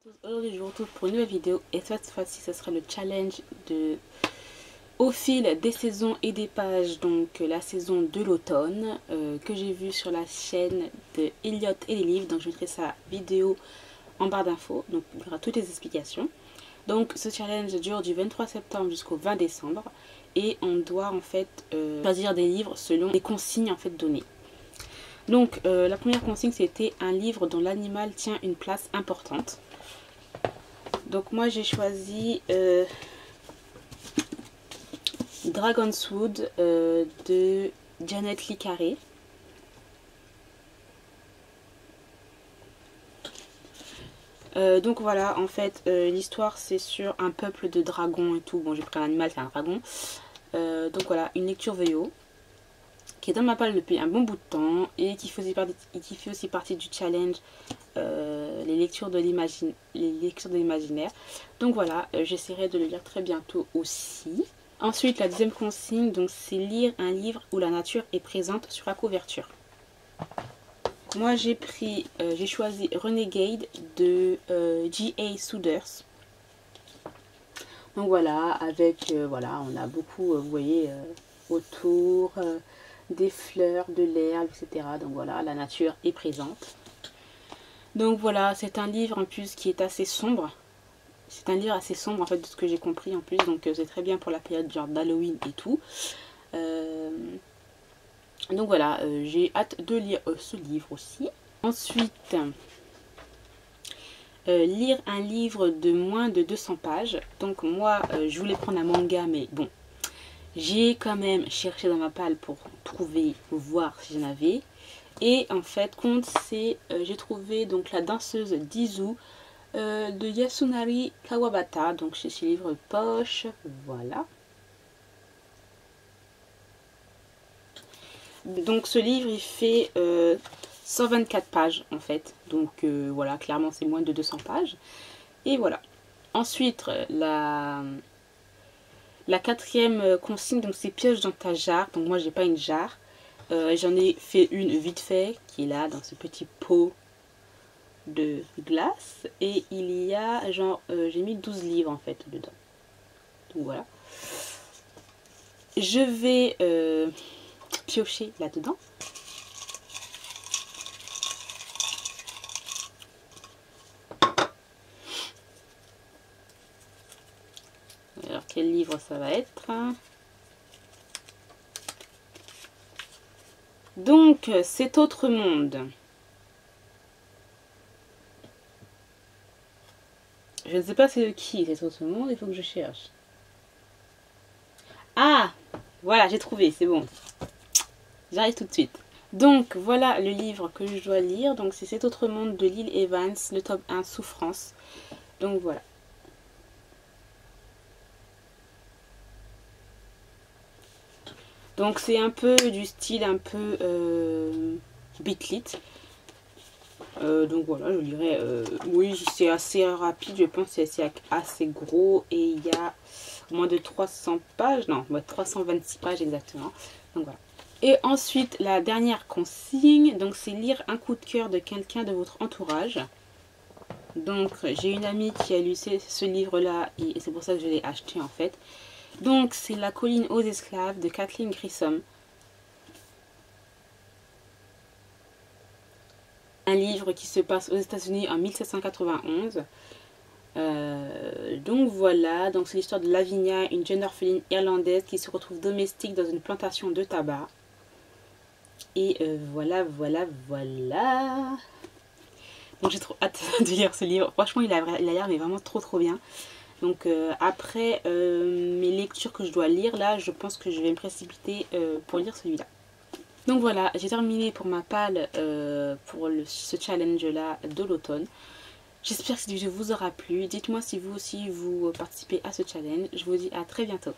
Aujourd'hui je vous retrouve pour une nouvelle vidéo et cette fois-ci ce sera le challenge de au fil des saisons et des pages, donc la saison de l'automne que j'ai vu sur la chaîne de Elliot et les livres. Donc je mettrai sa vidéo en barre d'infos, donc il y aura toutes les explications. Donc ce challenge dure du 23 septembre jusqu'au 20 décembre et on doit en fait choisir des livres selon les consignes en fait données. Donc la première consigne c'était un livre dont l'animal tient une place importante. Donc moi j'ai choisi Dragon's Wood de Janet Lee Carré. Donc voilà, en fait l'histoire c'est sur un peuple de dragons et tout. Bon, j'ai pris un animal, c'est un dragon. Donc voilà, une lecture VO qui est dans ma palle depuis un bon bout de temps et qui fait aussi partie du challenge les lectures de l'imaginaire. Donc voilà, j'essaierai de le lire très bientôt aussi. Ensuite, la deuxième consigne, donc c'est lire un livre où la nature est présente sur la couverture. Moi j'ai choisi Renegade de J.A. Souders. Donc voilà, avec voilà, on a beaucoup, vous voyez, autour des fleurs, de l'herbe, etc. Donc voilà, la nature est présente. Donc voilà, c'est un livre en plus qui est assez sombre. C'est un livre assez sombre en fait de ce que j'ai compris en plus. Donc c'est très bien pour la période genre d'Halloween et tout. Donc voilà, j'ai hâte de lire ce livre aussi. Ensuite, lire un livre de moins de 200 pages. Donc moi, je voulais prendre un manga, mais bon, j'ai quand même cherché dans ma palle pour trouver, pour voir si j'en avais. Et en fait, compte, c'est j'ai trouvé donc La danseuse d'Izu de Yasunari Kawabata, donc chez ce livre poche, voilà. Donc ce livre il fait 124 pages en fait, donc voilà, clairement c'est moins de 200 pages. Et voilà. Ensuite la quatrième consigne, donc c'est pioche dans ta jarre. Donc moi j'ai pas une jarre, j'en ai fait une vite fait qui est là dans ce petit pot de glace et il y a genre j'ai mis 12 livres en fait dedans. Donc voilà, je vais piocher là dedans. Alors quel livre ça va être? Donc Cet autre monde. Je ne sais pas c'est de qui cet autre monde, il faut que je cherche. Ah, voilà, j'ai trouvé, c'est bon. J'arrive tout de suite. Donc voilà le livre que je dois lire. Donc c'est Cet autre monde de Lil Evans, le tome 1, Souffrance. Donc voilà. Donc c'est un peu du style un peu Bitlit. Donc voilà, je lirai. Oui, c'est assez rapide, je pense que c'est assez gros. Et il y a moins de 300 pages. Non, 326 pages exactement. Donc voilà. Et ensuite, la dernière consigne, donc c'est lire un coup de cœur de quelqu'un de votre entourage. Donc j'ai une amie qui a lu ce livre-là et c'est pour ça que je l'ai acheté en fait. Donc c'est La colline aux esclaves de Kathleen Grissom. Un livre qui se passe aux États-Unis en 1791. Donc voilà, donc c'est l'histoire de Lavinia, une jeune orpheline irlandaise qui se retrouve domestique dans une plantation de tabac. Et voilà. Donc j'ai trop hâte de lire ce livre. Franchement, il a l'air mais vraiment trop bien. Donc après mes lectures que je dois lire, là, je pense que je vais me précipiter pour lire celui-là. Donc voilà, j'ai terminé pour ma palle pour ce challenge-là de l'automne. J'espère que cette vidéo vous aura plu. Dites-moi si vous aussi vous participez à ce challenge. Je vous dis à très bientôt.